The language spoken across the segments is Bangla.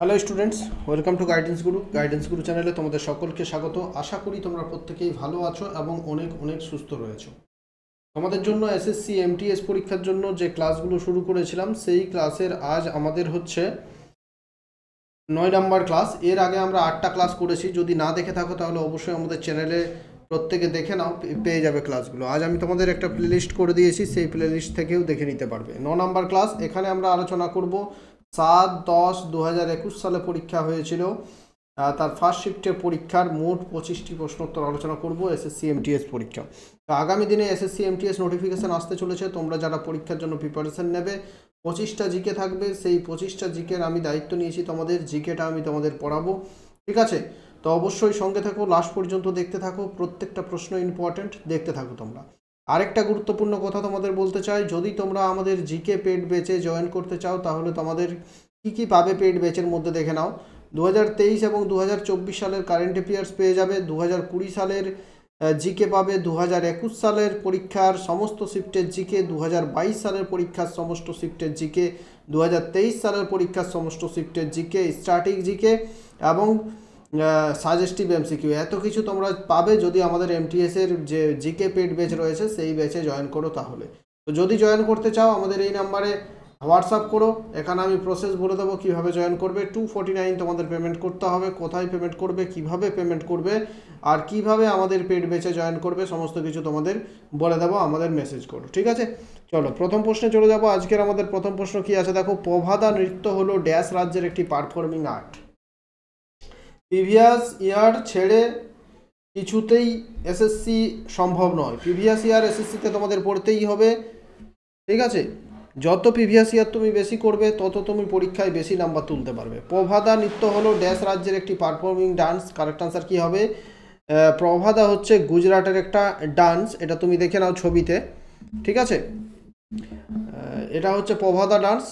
Hello students, welcome to guidance গুরু চ্যানেলে তোমাদের সকলকে স্বাগত। আশা করি তোমরা প্রত্যেকেই ভালো আছো এবং অনেক অনেক সুস্থ রয়েছো। তোমাদের জন্য এসএসসি এমটিএস পরীক্ষার জন্য যে ক্লাসগুলো শুরু করেছিলাম সেই ক্লাসের আজ আমাদের হচ্ছে 9 নাম্বার ক্লাস। এর আগে আমরা 8টা ক্লাস করেছি। যদি না দেখে থাকো তাহলে অবশ্যই আমাদের চ্যানেলে প্রত্যেকে দেখে নাও, পেয়ে যাবে ক্লাসগুলো। আজ আমি তোমাদের একটা প্লেলিস্ট করে দিয়েছি, সেই প্লেলিস্ট থেকেও দেখে নিতে পারবে। 9 নাম্বার ক্লাস, এখানে আমরা আলোচনা করব 7-10-2021 সালে পরীক্ষা হয়েছিল, তার ফার্স্ট শিফটের পরীক্ষার মোট 25টি প্রশ্নোত্তর আলোচনা করব এসএসসি এমটিএস পরীক্ষা। তো আগামী দিনে এসএসসি এমটিএস নোটিফিকেশান আসতে চলেছে। তোমরা যারা পরীক্ষার জন্য প্রিপারেশন নেবে, 25টা জিকে থাকবে। সেই 25টা জিকের আমি দায়িত্ব নিয়েছি, তোমাদের জিকেটা আমি তোমাদের পড়াবো, ঠিক আছে? তো অবশ্যই সঙ্গে থাকো, লাস্ট পর্যন্ত দেখতে থাকো, প্রত্যেকটা প্রশ্ন ইম্পর্টেন্ট, দেখতে থাকো তোমরা। আরেকটা গুরুত্বপূর্ণ কথা তোমাদের বলতে চাই, যদি তোমরা আমাদের জিকে পেড ব্যাচে জয়েন করতে চাও তাহলে তোমাদের কী কী পাবে পেড ব্যাচের মধ্যে দেখে নাও। 2023 এবং 2024 সালের কারেন্ট অ্যাফেয়ার্স পেয়ে যাবে, 2020 সালের জিকে পাবে, 2021 সালের পরীক্ষার সমস্ত শিফটের জিকে, 2022 সালের পরীক্ষার সমস্ত শিফটের জিকে, 2023 সালের পরীক্ষার সমস্ত শিফটের জিকে, স্ট্যাটিক জিকে এবং সাজেস্টিভ এমসিকিউ। এত কিছু তোমরা পাবে যদি আমাদের এমটিএসের যে জিকে পেড ব্যাচ রয়েছে সেই ব্যাচে জয়েন করো তাহলে। তো যদি জয়েন করতে চাও আমাদের এই নাম্বারে হোয়াটসঅ্যাপ করো, এখানে আমি প্রসেস বলে দেবো কীভাবে জয়েন করবে। 249 তোমাদের পেমেন্ট করতে হবে, কোথায় পেমেন্ট করবে, কিভাবে পেমেন্ট করবে আর কিভাবে আমাদের পেড ব্যাচে জয়েন করবে সমস্ত কিছু তোমাদের বলে দেবো, আমাদের মেসেজ করো, ঠিক আছে? চলো প্রথম প্রশ্নে চলে যাবো। আজকের আমাদের প্রথম প্রশ্ন কি আছে দেখো, পভাদা নৃত্য হলো ড্যাশ রাজ্যের একটি পারফর্মিং আর্ট। প্রিভিয়াস ইয়ার ছেড়ে কিছুতেই এসএসসি সম্ভব নয়। প্রিভিয়াস ইয়ার এসএসসিতে তোমাদের পড়তেই হবে, ঠিক আছে? যত প্রিভিয়াস ইয়ার তুমি বেশি করবে তত তুমি পরীক্ষায় বেশি নাম্বার তুলতে পারবে। প্রভাদা নৃত্য হলো ড্যাশ রাজ্যের একটি পারফর্মিং ডান্স। কারেক্ট আনসার কী হবে? প্রভাদা হচ্ছে গুজরাটের একটা ডান্স, এটা তুমি দেখে নাও ছবিতে, ঠিক আছে? এটা হচ্ছে প্রভাদা ডান্স,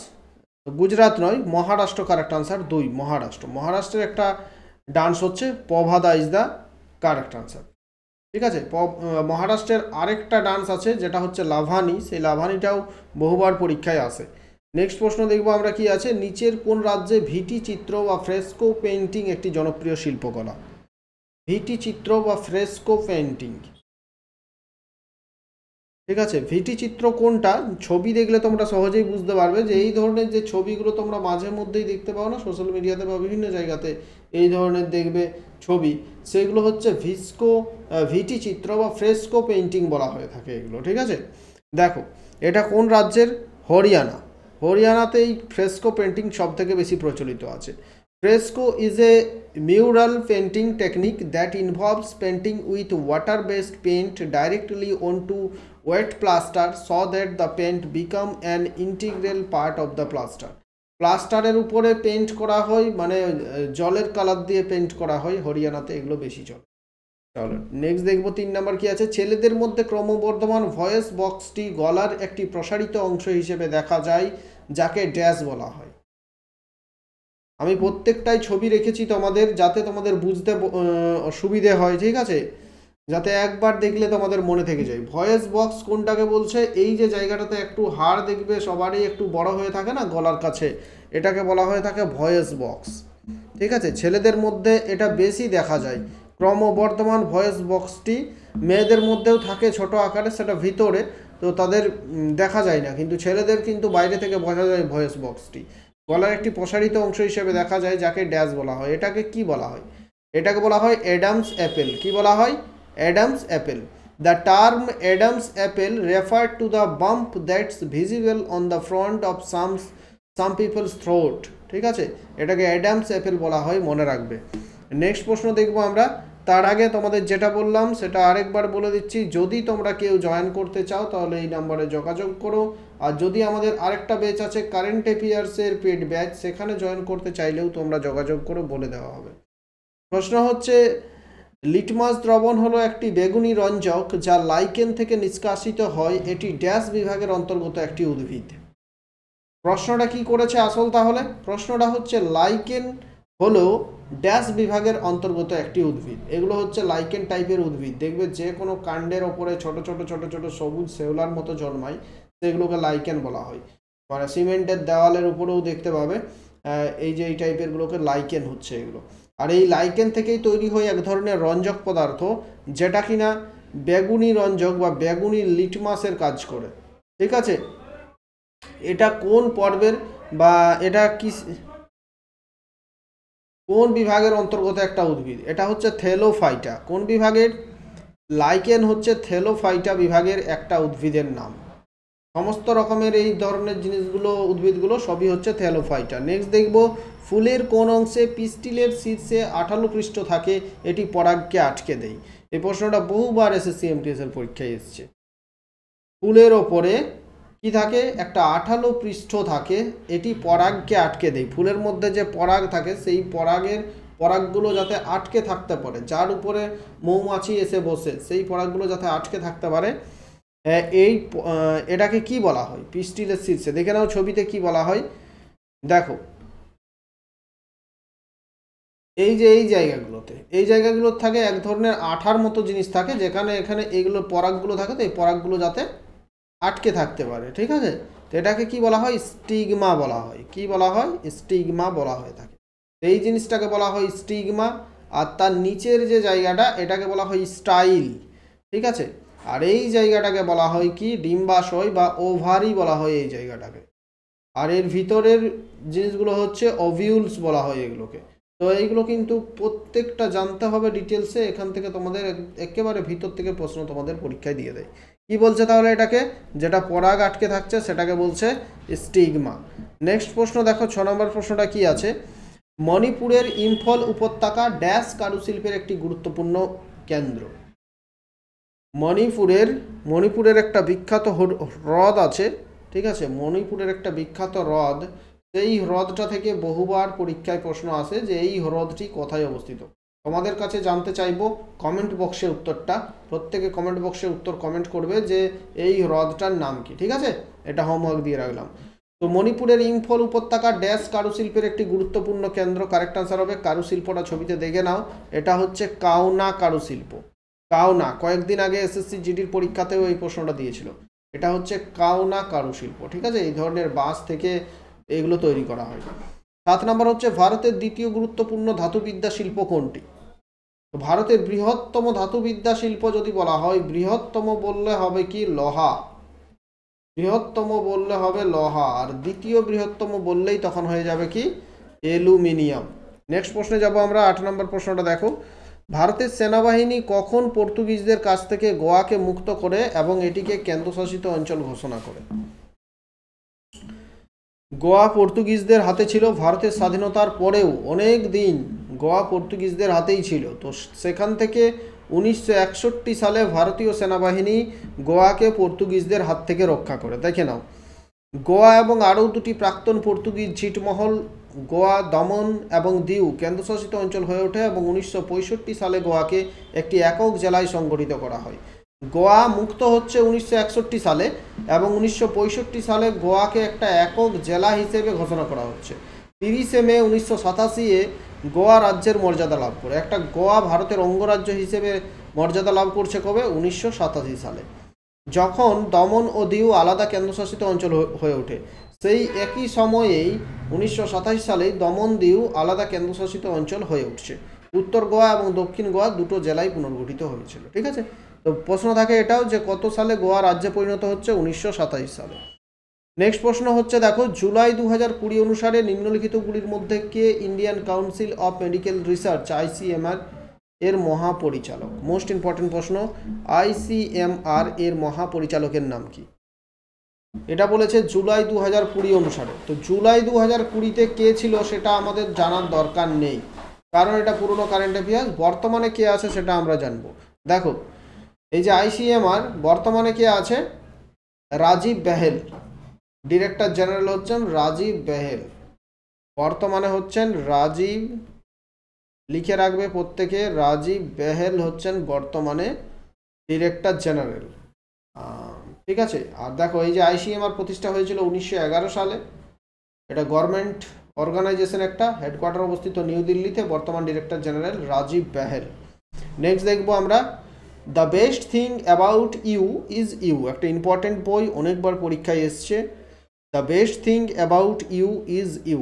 গুজরাট নয়, মহারাষ্ট্র। কারেক্ট আনসার 2, মহারাষ্ট্রের একটা ডান্স হচ্ছে প্রভাদা, ইজ দ্য কারেক্ট আনসার, ঠিক আছে? মহারাষ্ট্রের আরেকটা ডান্স আছে যেটা হচ্ছে লাভানি, সেই লাভানিটাও বহুবার পরীক্ষায় আসে। নেক্সট প্রশ্ন দেখবো আমরা কি আছে, নিচের কোন রাজ্যে ভিটি চিত্র বা ফ্রেস্কো পেইন্টিং একটি জনপ্রিয় শিল্পকলা? ভিটি চিত্র বা ফ্রেস্কো পেইন্টিং, ঠিক আছে? ভিটি চিত্র কোনটা? ছবি দেখলে তোমরা সহজেই বুঝতে পারবে যে এই ধরনের যে ছবিগুলো তোমরা মাঝে মধ্যেই দেখতে পাও না সোশ্যাল মিডিয়াতে বা বিভিন্ন জায়গাতে, এই ধরনের দেখবে ছবি, সেগুলো হচ্ছে ভিটি চিত্র বা ফ্রেস্কো পেইন্টিং বলা হয়ে থাকে এগুলো, ঠিক আছে? দেখো এটা কোন রাজ্যের? হরিয়ানা। হরিয়ানাতে এই ফ্রেস্কো পেইন্টিং সব থেকে বেশি প্রচলিত আছে। Fresco is a mural painting technique that involves painting with water-based paint directly onto wet plaster so that the paint become an integral part of the plaster. প্লাস্টারের উপরে পেইন্ট করা হয়, মানে জলের কালার দিয়ে পেইন্ট করা হয় হরিয়ানাতে, এগুলো বেশি চলে। চলো নেক্সট দেখবো 3 নাম্বার কি আছে, ছেলেদের মধ্যে ক্রমবর্ধমান ভয়েস বক্সটি গলার একটি প্রসারিত অংশ হিসেবে দেখা যায় যাকে ড্যাশ বলা হয়। আমি প্রত্যেকটাই ছবি রেখেছি তোমাদের যাতে তোমাদের বুঝতে সুবিধে হয়, ঠিক আছে? যাতে একবার দেখলে তোমাদের মনে থেকে যায়। ভয়েস বক্স কোনটাকে বলছে? এই যে জায়গাটাতে একটু হাড় দেখবে সবারই একটু বড় হয়ে থাকে না গলার কাছে, এটাকে বলা হয়ে থাকে ভয়েস বক্স, ঠিক আছে? ছেলেদের মধ্যে এটা বেশি দেখা যায়। ক্রমবর্ধমান ভয়েস বক্সটি মেয়েদের মধ্যেও থাকে ছোট আকারে, সেটা ভিতরে, তো তাদের দেখা যায় না, কিন্তু ছেলেদের কিন্তু বাইরে থেকে বোঝা যায় ভয়েস বক্সটি গলার একটি প্রসারিত অংশ হিসেবে দেখা যায় যাকে ড্যাশ বলা হয়। এটাকে কি বলা হয়? এটাকে বলা হয় অ্যাডামস অ্যাপেল। কি বলা হয়? Adam's apple. The term Adam's apple refer to the bump that's visible on the front of some people's throat, ঠিক আছে? এটাকে অ্যাডামস অ্যাপেল বলা হয়, মনে রাখবে। নেক্সট প্রশ্ন দেখবো আমরা। তার আগে তোমাদের যেটা বললাম সেটা আরেকবার বলে দিচ্ছি, যদি তোমরা কেউ জয়েন করতে চাও তাহলে এই নাম্বারে যোগাযোগ করো। আর যদি আমাদের আরেকটা ব্যাচ আছে কারেন্ট অ্যাফেয়ার্সের পেড ব্যাচ, সেখানে জয়েন করতে চাইলেও তোমরা যোগাযোগ করে বলে দেওয়া হবে। প্রশ্ন হচ্ছে, লিটমাস দ্রবণ হলো একটি বেগুনি রঞ্জক যা লাইকেন থেকে নিষ্কাশিত হয়, এটি ড্যাশ বিভাগের অন্তর্গত একটি উদ্ভিদ। প্রশ্নটা কি করেছে আসল? তাহলে প্রশ্নটা হচ্ছে লাইকেন হলো ড্যাশ বিভাগের অন্তর্গত একটি উদ্ভিদ। এগুলো হচ্ছে লাইকেন টাইপের উদ্ভিদ, দেখবে যে কোনো কাণ্ডের ওপরে ছোট ছোট ছোট ছোট সবুজ শেওলার মতো জন্মায়, সেগুলোকে লাইকেন বলা হয়। মানে সিমেন্টের দেওয়ালের উপরেও দেখতে পাবে এই যে এই টাইপেরগুলোকে লাইকেন হচ্ছে এগুলো। আর এই লাইকেন থেকেই তৈরি হয় এক ধরনের রঞ্জক পদার্থ, যেটা কিনা বেগুনি রঞ্জক বা বেগুনি লিটমাসের কাজ করে। ঠিক আছে, এটা কোন পর্বের বা এটা কি কোন বিভাগের অন্তর্গত একটা উদ্ভিদ? এটা হচ্ছে থেলোফাইটা। কোন বিভাগের? লাইকেন হচ্ছে থেলোফাইটা বিভাগের একটা উদ্ভিদের নাম। সমস্ত রকমের এই ধরনের জিনিসগুলো, উদ্ভিদগুলো সবই হচ্ছে থেলোফাইটা। নেক্সট দেখব, ফুলের কোন অংশে পিস্টিলের শীর্ষে আঠালো পৃষ্ঠ থাকে, এটি পরাগকে আটকে দেয়? এই প্রশ্নটা বহুবার এসএসসি এমটিএস এর পরীক্ষায় এসেছে। ফুলের ওপরে কি থাকে? একটা আঠালো পৃষ্ঠ থাকে, এটি পরাগকে আটকে দেয়। ফুলের মধ্যে যে পরাগ থাকে সেই পরাগগুলো যাতে আটকে থাকতে পারে, যার উপরে মৌমাছি এসে বসে সেই পরাগগুলো যাতে আটকে থাকতে পারে, এটাকে কি বলা হয়? পিস্টিলের শীর্ষে। দেখে নাও ছবিতে কি বলা হয়। দেখো এই যে এই জায়গাগুলোতে থাকে এক ধরনের আঠার মতো জিনিস থাকে, যেখানে এখানে এইগুলো পরাগগুলো থাকে, তো এই পরাগগুলো যাতে আটকে থাকতে পারে। ঠিক আছে, তো এটাকে কি বলা হয়? স্টিগমা বলা হয়। কি বলা হয়? স্টিগমা বলা হয়ে থাকে। এই জিনিসটাকে বলা হয় স্টিগমা, আর তার নিচের যে জায়গাটা এটাকে বলা হয় স্টাইল। ঠিক আছে, আর এই জায়গাটাকে বলা হয় কি? ডিম্বাশয় বা ওভারি বলা হয় এই জায়গাটাকে। আর এর ভিতরের জিনিসগুলো হচ্ছে ওভিউলস বলা হয় এগুলোকে। তো এইগুলো কিন্তু প্রত্যেকটা জানতে হবে ডিটেলসে। এখান থেকে তোমাদের একেবারে ভিতর থেকে প্রশ্ন তোমাদের পরীক্ষায় দিয়ে দেয়। কি বলছে তাহলে এটাকে? যেটা পরাগ আটকে থাকছে সেটাকে বলছে স্টিগমা। নেক্সট প্রশ্ন দেখো, 6 নম্বর প্রশ্নটা কি আছে? মণিপুরের ইম্ফল উপত্যকা ড্যাশ কারুশিল্পের একটি গুরুত্বপূর্ণ কেন্দ্র। মণিপুরের একটা বিখ্যাত হ্রদ আছে। ঠিক আছে, মণিপুরের একটা বিখ্যাত হ্রদ, সেই হ্রদটা থেকে বহুবার পরীক্ষায় প্রশ্ন আসে যে এই হ্রদটি কোথায় অবস্থিত। তোমাদের কাছে জানতে চাইবো কমেন্ট বক্সে উত্তরটা। প্রত্যেকে কমেন্ট বক্সে উত্তর কমেন্ট করবে যে এই হ্রদটার নাম কি। ঠিক আছে, এটা হোমওয়ার্ক দিয়ে রাখলাম। তো মণিপুরের ইম্ফল উপত্যকা ড্যাশ কারুশিল্পের একটি গুরুত্বপূর্ণ কেন্দ্র। কারেক্ট আনসার হবে কারুশিল্পটা ছবিতে দেখে নাও, এটা হচ্ছে কাওনা কারুশিল্প। কাওনা, কয়েকদিন আগে এসএসসি জিডির পরীক্ষাতেও এই প্রশ্নটা দিয়েছিল। এটা হচ্ছে কাওনা কারুশিল্প। ঠিক আছে, এই ধরনের বাঁশ থেকে এগুলো তৈরি করা হয়। 7 নম্বর হচ্ছে ভারতের দ্বিতীয় গুরুত্বপূর্ণ ধাতুবিদ্যা শিল্প কোনটি? ভারতের বৃহত্তম ধাতুবিদ্যা শিল্প যদি বলা হয়, বৃহত্তম বললে হবে কি? লোহা। বৃহত্তম বললে হবে লোহা, আর দ্বিতীয় বৃহত্তম বললেই তখন হয়ে যাবে কি? অ্যালুমিনিয়াম। নেক্সট প্রশ্নে যাব আমরা। 8 নম্বর প্রশ্নটা দেখো, ভারতের সেনাবাহিনী কখন পর্তুগিজদের কাছ থেকে গোয়াকে মুক্ত করে এবং এটিকে কেন্দ্রশাসিত অঞ্চল ঘোষণা করে? গোয়া পর্তুগিজদের হাতে ছিল ভারতের স্বাধীনতার পরেও অনেক দিন গোয়া পর্তুগিজদের হাতেই ছিল। তো সেখান থেকে 1961 সালে ভারতীয় সেনাবাহিনী গোয়াকে পর্তুগিজদের হাত থেকে রক্ষা করে। দেখে নাও, গোয়া এবং আরও দুটি প্রাক্তন পর্তুগিজ ছিটমহল গোয়া, দমন এবং দিউ কেন্দ্রশাসিত অঞ্চল হয়ে ওঠে এবং 1965 সালে গোয়াকে একটি একক জেলায় সংগঠিত করা হয়। গোয়া মুক্ত হচ্ছে 1961 সালে এবং 1965 সালে গোয়াকে একটা একক জেলা হিসেবে ঘোষণা করা হচ্ছে। 30 মে 1987 গোয়া রাজ্যের মর্যাদা লাভ করে। একটা গোয়া ভারতের অঙ্গরাজ্য হিসেবে মর্যাদা লাভ করছে কবে? 1987 সালে, যখন দমন ও দিউ আলাদা কেন্দ্রশাসিত অঞ্চল হয়ে ওঠে। সেই একই সময়েই 1927 সালেই দমন দিউ আলাদা কেন্দ্রশাসিত অঞ্চল হয়ে উঠছে। উত্তর গোয়া এবং দক্ষিণ গোয়া দুটো জেলায় পুনর্গঠিত হয়েছিল। ঠিক আছে, তো প্রশ্ন থাকে এটাও যে কত সালে গোয়া রাজ্যে পরিণত হচ্ছে? 1927 সালে। নেক্সট প্রশ্ন হচ্ছে দেখো, জুলাই 2020 অনুসারে নিম্নলিখিতগুলির মধ্যে কে Indian Council of Medical Research ICMR এর মহাপরিচালক? মোস্ট ইম্পর্টেন্ট প্রশ্ন, ICMR এর মহাপরিচালকের নাম কি? এটা বলেছে জুলাই 2020 অনুসারে। তো জুলাই 2020-তে কে ছিল সেটা আমাদের জানার দরকার নেই, কারণ এটা পুরনো কারেন্ট অ্যাফেয়ার্স। বর্তমানে কে আছে সেটা আমরা জানবো। দেখো, এই যে ICMR বর্তমানে কে আছে? রাজীব বেহেল, ডিরেক্টর জেনারেল হচ্ছেন রাজীব বেহেল। বর্তমানে হচ্ছেন রাজীব, লিখে রাখবে প্রত্যেকে, রাজীব বেহেল হচ্ছেন বর্তমানে ডিরেক্টর জেনারেল। ঠিক আছে, আর দেখো এই যে ICMR প্রতিষ্ঠা হয়েছিল 1911 সালে। এটা গভর্নমেন্ট অর্গানাইজেশন, একটা হেডকোয়ার্টার অবস্থিত নিউ দিল্লিতে। বর্তমান director general Rajiv Behl. Next দেখবো আমরা, the best thing about you is you, একটা ইম্পর্টেন্ট বই, অনেকবার পরীক্ষায় এসছে। The best thing about you is you,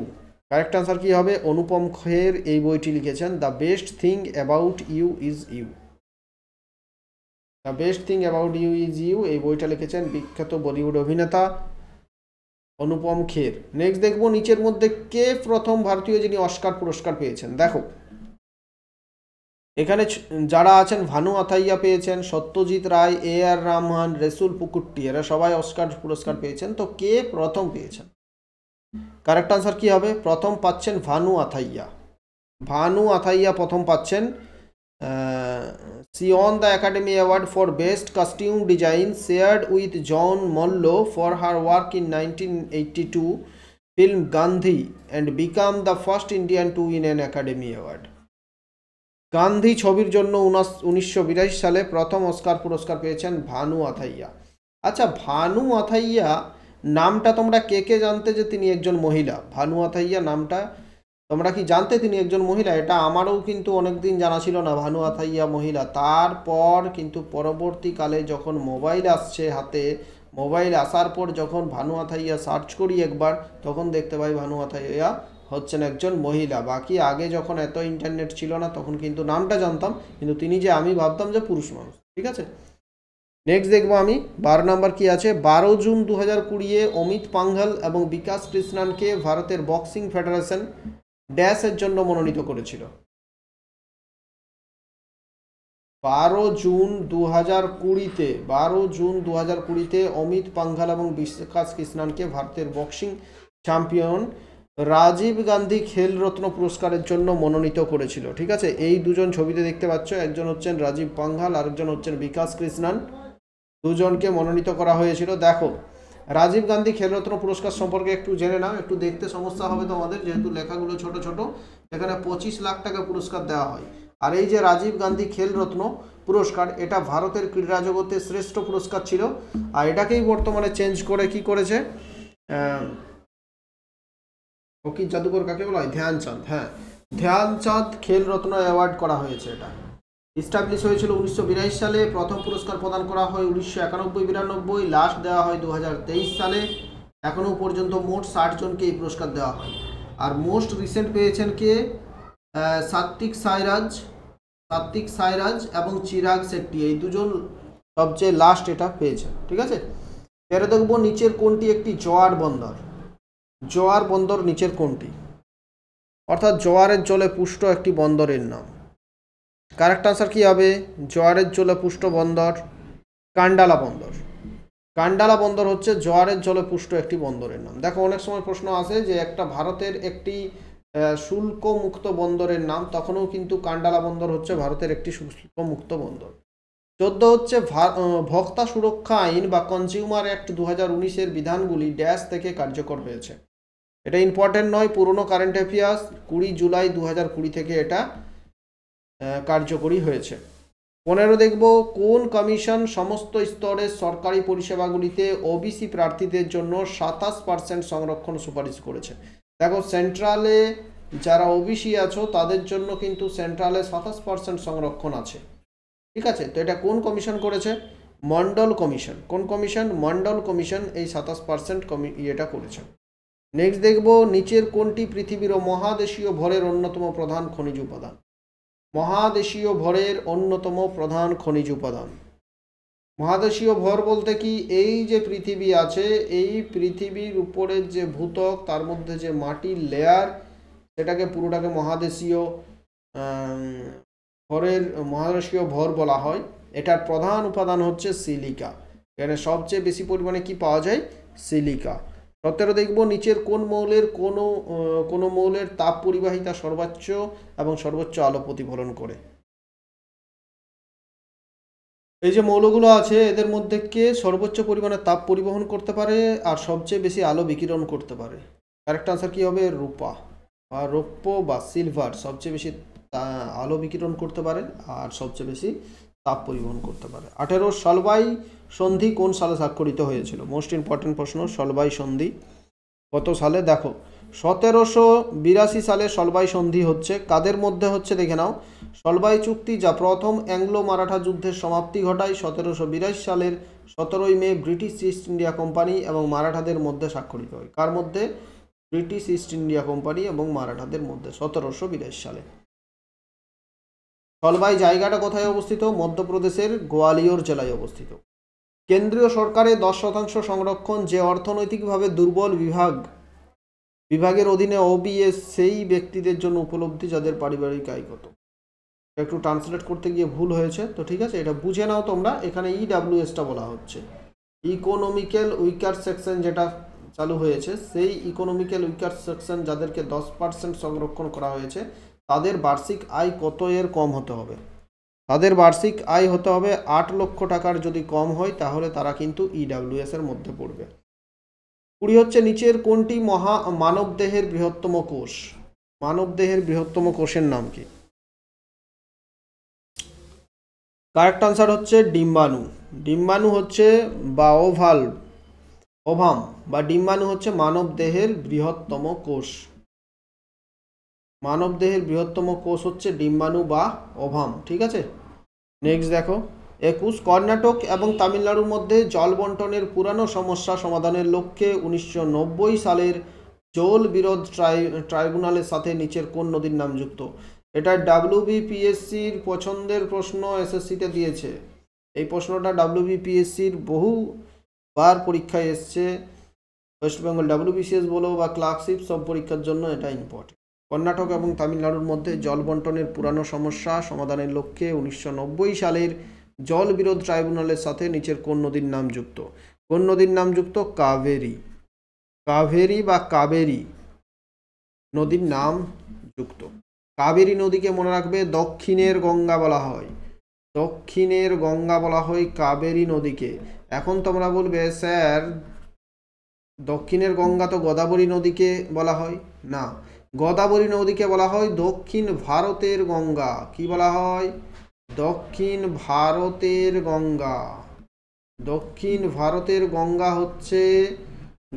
correct answer কি হবে? অনুপম খের এই বইটি লিখেছেন। The best thing about you is you. The best thing about you is you এই বইটা লিখেছেন বিখ্যাত বলিউড অভিনেতা অনুপম খের। নেক্সট দেখবো নিচের মধ্যে কে প্রথম ভারতীয় যিনি অস্কার পুরস্কার পেয়েছেন। দেখো এখানে যারা আছেন, ভানু আথাইয়া পেয়েছেন, সত্যজিৎ রায়, এ আর রহমান, রেসুল পুকুট্টি, এরা সবাই অস্কার পুরস্কার পেয়েছেন। তো কে প্রথম পেয়েছেন? কারেক্ট আনসার কি হবে? প্রথম পাচ্ছেন ভানু আথাইয়া। ভানু আথাইয়া প্রথম পাচ্ছেন। She won the Academy Award for Best Costume Design, shared with John Mollo for her work in 1982 film Gandhi, and became the first Indian to win an Academy Award. Gandhi ছবির জন্য 1982 সালে প্রথম অস্কার পুরস্কার পেয়েছেন ভানু আথাইয়া। আচ্ছা, ভানু আথাইয়া নামটা তোমরা কে কে জানতে যে তিনি একজন মহিলা? ভানু আথাইয়া নামটা তোমরা কি জানতে তিনি একজন মহিলা? এটা আমারও কিন্তু অনেকদিন জানা ছিল না ভানু আথাইয়া মহিলা। তারপর কিন্তু পরবর্তীকালে যখন মোবাইল আসছে হাতে, মোবাইল আসার পর যখন ভানু আথাইয়া সার্চ করি একবার, তখন দেখতে পাই ভানু আথাইয়া হচ্ছেন একজন মহিলা। বাকি আগে যখন এত ইন্টারনেট ছিল না তখন কিন্তু নামটা জানতাম, কিন্তু তিনি যে আমি ভাবতাম যে পুরুষ মানুষ। ঠিক আছে, নেক্সট দেখবো আমি 12 নম্বর কি আছে। 12 জুন 2020 অমিত পাঙ্ঘাল এবং বিকাশ কৃষ্ণানকে ভারতের বক্সিং ফেডারেশন ড্যাশের জন্য মনোনীত করেছিল। 12 জুন 2020-তে অমিত পাঙ্ঘাল এবং বিকাশ কৃষ্ণানকে ভারতের বক্সিং চ্যাম্পিয়ন রাজীব গান্ধী খেল রত্ন পুরস্কারের জন্য মনোনীত করেছিল। ঠিক আছে, এই দুজন ছবিতে দেখতে পাচ্ছ, একজন হচ্ছেন রাজীব পাঙ্ঘাল, আরেকজন হচ্ছেন বিকাশ কৃষ্ণান। দুজনকে মনোনীত করা হয়েছিল। দেখো রাজীব গান্ধী খেলরত্ন পুরস্কার সম্পর্কে একটু জেনে নাও, একটু দেখতে সমস্যা হবে তোমাদের যেহেতু লেখাগুলো ছোট ছোট। এখানে 25 লাখ টাকা পুরস্কার দেওয়া হয়। আর এই যে রাজীব গান্ধী খেলরত্ন পুরস্কার, এটা ভারতের ক্রীড়া জগতে শ্রেষ্ঠ পুরস্কার ছিল। আর এটাকেই বর্তমানে চেঞ্জ করে কি করেছে, হকি জাদুকর কাকে বলা হয়? ধ্যানচাঁদ। হ্যাঁ, ধ্যানচাঁদ খেলরত্ন অ্যাওয়ার্ড করা হয়েছে। এটা এস্টাবলিশ হয়েছিল 1982 সালে। প্রথম পুরস্কার প্রদান করা হয় 1991-92, লাস্ট দেওয়া হয় 2023 সালে। এখনও পর্যন্ত মোট 60 জনকে এই পুরস্কার দেওয়া হয়। আর মোস্ট রিসেন্ট পেয়েছেন কে? সাত্বিক সাইরাজ এবং চিরাগ শেট্টি, এই দুজন সবচেয়ে লাস্ট এটা পেয়েছেন। ঠিক আছে, এর দেখবো নিচের কোনটি একটি জোয়ার বন্দর? জোয়ার বন্দর নিচের কোনটি? অর্থাৎ জোয়ারের জলে পুষ্ট একটি বন্দরের নাম। কারেক্ট আনসার কি হবে? জোয়ারের জলে পুষ্ট বন্দর কান্ডালা বন্দর। কান্ডালা বন্দর হচ্ছে জোয়ারের জলে পুষ্ট একটি বন্দরের নাম। দেখো অনেক সময় প্রশ্ন আসে যে একটা ভারতের একটি শুল্ক মুক্ত বন্দরের নাম, তখনও কিন্তু কান্ডালা বন্দর হচ্ছে ভারতের একটি শুল্ক মুক্ত বন্দর। 14 হচ্ছে ভোক্তা সুরক্ষা আইন বা কনজিউমার অ্যাক্ট 2019-এর বিধানগুলি ড্যাশ থেকে কার্যকর হয়েছে। এটা ইম্পর্টেন্ট নয়, পুরনো কারেন্ট অ্যাফেয়ার্স। 20 জুলাই 2020 থেকে এটা কার্যকরী হয়েছে। 15 দেখব কোন কমিশন সমস্ত স্তরের সরকারি পরিষেবাগুলিতে ওবিসি প্রার্থীদের জন্য 27% সংরক্ষণ সুপারিশ করেছে। দেখো সেন্ট্রালে যারা ওবিসি আছো তাদের জন্য কিন্তু সেন্ট্রালে 27% সংরক্ষণ আছে। ঠিক আছে, তো এটা কোন কমিশন করেছে? মন্ডল কমিশন। কোন কমিশন? মন্ডল কমিশন এই 27% এটা করেছে। নেক্সট দেখব নিচের কোনটি পৃথিবীর ও মহাদেশীয় ভরের অন্যতম প্রধান খনিজ উপাদান? মহাদেশীয় ভরের অন্যতম প্রধান খনিজ উপাদান। মহাদেশীয় ভর বলতে কি, এই যে পৃথিবী আছে, এই পৃথিবীর উপরের যে ভূত্বক তার মধ্যে যে মাটির লেয়ার, সেটাকে পুরোটাকে মহাদেশীয় ভর বলা হয়। এটার প্রধান উপাদান হচ্ছে সিলিকা। এখানে সবচেয়ে বেশি পরিমাণে কি পাওয়া যায়? সিলিকা। 17 দেখব নিচের কোন মৌলের তাপ পরিবাহিতা সর্বোচ্চ এবং সর্বোচ্চ আলো প্রতিফলন করে? এই যে মৌলগুলো আছে এদের মধ্যে কে সর্বোচ্চ পরিমাণে তাপ পরিবহন করতে পারে আর সবচেয়ে বেশি আলো বিকিরণ করতে পারে? কারেক্ট আনসার কি হবে? রূপা বা রৌপ্য বা সিলভার সবচেয়ে বেশি আলো বিকিরণ করতে পারে আর সবচেয়ে বেশি তাপ পরিবহন করতে পারে। 18 সলবাই সন্ধি কোন সালে স্বাক্ষরিত হয়েছিল? মোস্ট ইম্পর্টেন্ট প্রশ্ন। সলবাই সন্ধি কত সালে? দেখো 1782 সালে সলবাই সন্ধি হচ্ছে। কাদের মধ্যে হচ্ছে দেখে নাও। সলবাই চুক্তি যা প্রথম অ্যাংলো মারাঠা যুদ্ধের সমাপ্তি ঘটায় 1782 সালের 17 মে ব্রিটিশ ইস্ট ইন্ডিয়া কোম্পানি এবং মারাঠাদের মধ্যে স্বাক্ষরিত হয়। কার মধ্যে? ব্রিটিশ ইস্ট ইন্ডিয়া কোম্পানি এবং মারাঠাদের মধ্যে 1782 সালে। সলবাই জায়গাটা কোথায় অবস্থিত? মধ্যপ্রদেশের গোয়ালিয়র জেলায় অবস্থিত। কেন্দ্রীয় সরকারের 10% সংরক্ষণ যে অর্থনৈতিকভাবে দুর্বল বিভাগের অধীনে ওবিএস সেই ব্যক্তিদের জন্য উপলব্ধি যাদের পারিবারিক আয় কত। একটু ট্রান্সলেট করতে গিয়ে ভুল হয়েছে, তো ঠিক আছে, এটা বুঝে নাও তোমরা। এখানে ইডাব্লিউএসটা বলা হচ্ছে ইকোনমিক্যাল উইকার সেকশন, যেটা চালু হয়েছে সেই ইকোনমিক্যাল উইকার সেকশন যাদেরকে 10% সংরক্ষণ করা হয়েছে তাদের বার্ষিক আয় কত এর কম হতে হবে? তাদের বার্ষিক আয় হতে হবে 8 লক্ষ টাকার, যদি কম হয় তাহলে তারা কিন্তু ইডাব্লিউএস এর মধ্যে পড়বে। 20 হচ্ছে নিচের কোনটি মানবদেহের বৃহত্তম কোষ? মানবদেহের বৃহত্তম কোষের নাম কি? কারেক্ট আনসার হচ্ছে ডিম্বাণু। ডিম্বাণু হচ্ছে বা ওভাম বা ডিম্বাণু হচ্ছে মানবদেহের বৃহত্তম কোষ। মানবদেহের বৃহত্তম কোষ হচ্ছে ডিম্বাণু বা ওভাম, ঠিক আছে। নেক্সট দেখো 21, কর্ণাটক এবং তামিলনাড়ুর মধ্যে জল বন্টনের পুরানো সমস্যা সমাধানের লক্ষ্যে 1990 সালের জল বিরোধ ট্রাইব্যুনালের সাথে নিচের কোন নদীর নাম যুক্ত? এটা ডাব্লিউবিপিএসসির পছন্দের প্রশ্ন, এসএসসিতে দিয়েছে এই প্রশ্নটা। ডাব্লিউবিপিএসসির বহুবার পরীক্ষায় এসছে, ওয়েস্ট বেঙ্গল ডাব্লিউবিসিএস বলো বা ক্লার্কশিপ, সব পরীক্ষার জন্য এটা ইম্পর্টেন্ট। কর্ণাটক এবং তামিলনাড়ুর মধ্যে জল বন্টনের পুরানো সমস্যা সমাধানের লক্ষ্যে 1990 সালের জল বিরোধ ট্রাইব্যুনালের সাথে নিচের কোন নদীর নাম যুক্ত? কোন নদীর নাম যুক্ত? কাবেরী। কাভেরি বা কাবেরী নদীর নাম যুক্ত। কাবেরী নদীকে মনে রাখবে দক্ষিণের গঙ্গা বলা হয়। দক্ষিণের গঙ্গা বলা হয় কাবেরী নদীকে। এখন তোমরা বলবে স্যার দক্ষিণের গঙ্গা তো গোদাবরী নদীকে বলা হয় না, গোদাবরী নদীকে বলা হয় দক্ষিণ ভারতের গঙ্গা। কি বলা হয়? দক্ষিণ ভারতের গঙ্গা। দক্ষিণ ভারতের গঙ্গা হচ্ছে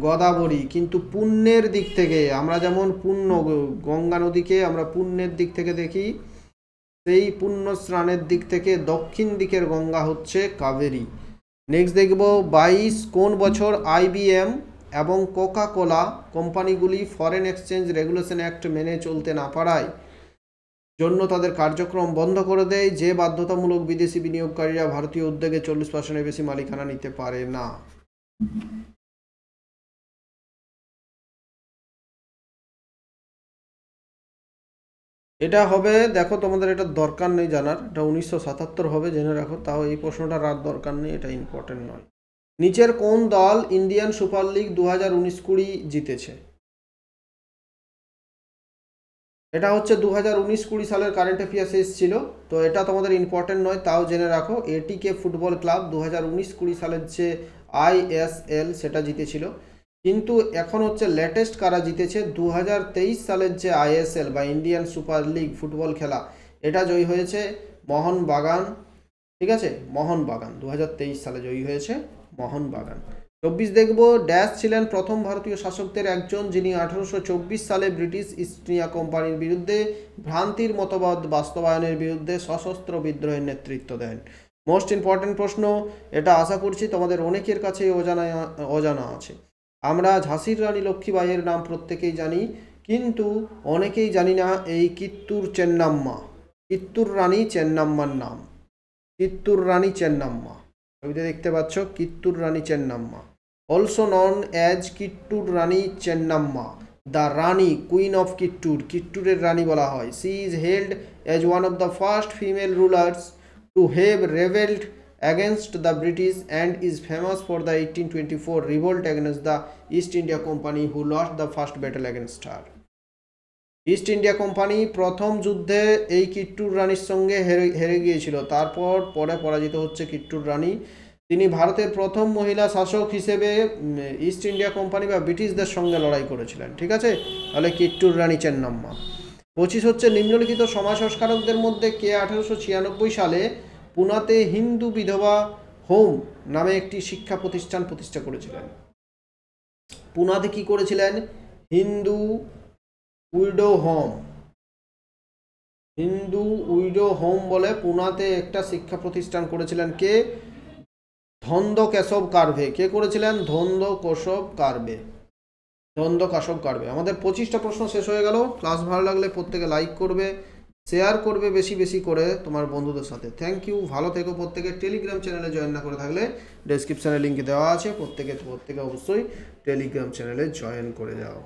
গোদাবরী, কিন্তু পুণ্যের দিক থেকে আমরা যেমন পুণ্য গঙ্গা নদীকে আমরা পুণ্যের দিক থেকে দেখি, সেই পুণ্য স্নানের দিক থেকে দক্ষিণ দিকের গঙ্গা হচ্ছে কাবেরী। নেক্সট দেখব 22, কোন বছর আইবিএম এবং কোকা কোলা কোম্পানিগুলি ফরেন এক্সচেঞ্জ রেগুলেশন অ্যাক্ট মেনে চলতে না পারায় জন্য তাদের কার্যক্রম বন্ধ করে দেয়, যে বাধ্যতামূলক বিদেশি বিনিয়োগকারীরা ভারতীয় উদ্যোগে 40%-এর বেশি মালিকানা নিতে পারে না? এটা হবে, দেখো তোমাদের এটা দরকার নেই জানার, এটা 1977 হবে, জেনে রাখো। তাও এই প্রশ্নটা রাত দরকার নেই, এটা ইম্পর্টেন্ট নয়। নিচের কোন দল ইন্ডিয়ান সুপার লিগ 2019-20 জিতেছে? এটা হচ্ছে 2019-20 সালের কারেন্ট অ্যাফেয়ার্স এসেছিল, তো এটা তোমাদের ইম্পর্টেন্ট নয়, তাও জেনে রাখো। এটিকে ফুটবল ক্লাব 2019-20 সালের যে আইএসএল সেটা জিতেছিল। কিন্তু এখন হচ্ছে লেটেস্ট কারা জিতেছে, 2023 সালের যে আইএসএল বা ইন্ডিয়ান সুপার লিগ ফুটবল খেলা, এটা জয়ী হয়েছে মোহনবাগান, ঠিক আছে। মোহনবাগান 2023 সালে জয়ী হয়েছে মোহনবাগান। 24 দেখব, ড্যাশ ছিলেন প্রথম ভারতীয় শাসকদের একজন যিনি 1824 সালে ব্রিটিশ ইস্ট ইন্ডিয়া কোম্পানির বিরুদ্ধে ভ্রান্তির মতবাদ বাস্তবায়নের বিরুদ্ধে সশস্ত্র বিদ্রোহের নেতৃত্ব দেন। মোস্ট ইম্পর্টেন্ট প্রশ্ন, এটা আশা করছি তোমাদের অনেকের কাছেই অজানা আছে। আমরা ঝাঁসির রানী লক্ষ্মীবাইয়ের নাম প্রত্যেকেই জানি, কিন্তু অনেকেই জানি না এই কিত্তুর চেন্নাম্মা, কিত্তুর রানী চেন্নাম্মার নাম। কিত্তুর রানী চেন্নাম্মা, ছবিতে দেখতে পাচ্ছ Kittur Rani Chennamma, also known as Kittur Rani Chennamma, the Rani queen of Kittur, কিট্টুরের রানী বলা হয়। She is held as one of the first female rulers to have rebelled against the British and is famous for the 1824 revolt against the East India Company who lost the first battle against her. East India company প্রথম যুদ্ধে এই কিট্টুর রানীর সঙ্গে হেরে গিয়েছিল, তারপর পরে পরাজিত হচ্ছে কিট্টুর রানী। তিনি ভারতের প্রথম মহিলা শাসক হিসেবে ইস্ট ইন্ডিয়া কোম্পানি বা ব্রিটিশদের সঙ্গে লড়াই করেছিলেন, ঠিক আছে। তাহলে কিট্টুর রানী চেন্নাম্মা। 25 হচ্ছে নিম্নলিখিত সমাজ সংস্কারকদের মধ্যে কে 1896 সালে পুনাতে হিন্দু বিধবা হোম নামে একটি শিক্ষা প্রতিষ্ঠান প্রতিষ্ঠা করেছিলেন? পুনাতে কি করেছিলেন? Hindu widow home, Hindu widow home বলে পুনাতে একটা শিক্ষা প্রতিষ্ঠান করেছিলেন কে? ধন্দ কেশব কার্ভে। কে করেছিলেন? ধন্দ কেশব কার্ভে। দ্বন্দ্ব কাশব কাটবে। আমাদের 25টা প্রশ্ন শেষ হয়ে গেল। ক্লাস ভালো লাগলে প্রত্যেকে লাইক করবে, শেয়ার করবে বেশি বেশি করে তোমার বন্ধুদের সাথে। থ্যাংক ইউ, ভালো থেকো প্রত্যেকে। টেলিগ্রাম চ্যানেলে জয়েন না করে থাকলে ডেসক্রিপশানে লিঙ্ক দেওয়া আছে, প্রত্যেকে অবশ্যই টেলিগ্রাম চ্যানেলে জয়েন করে যাও।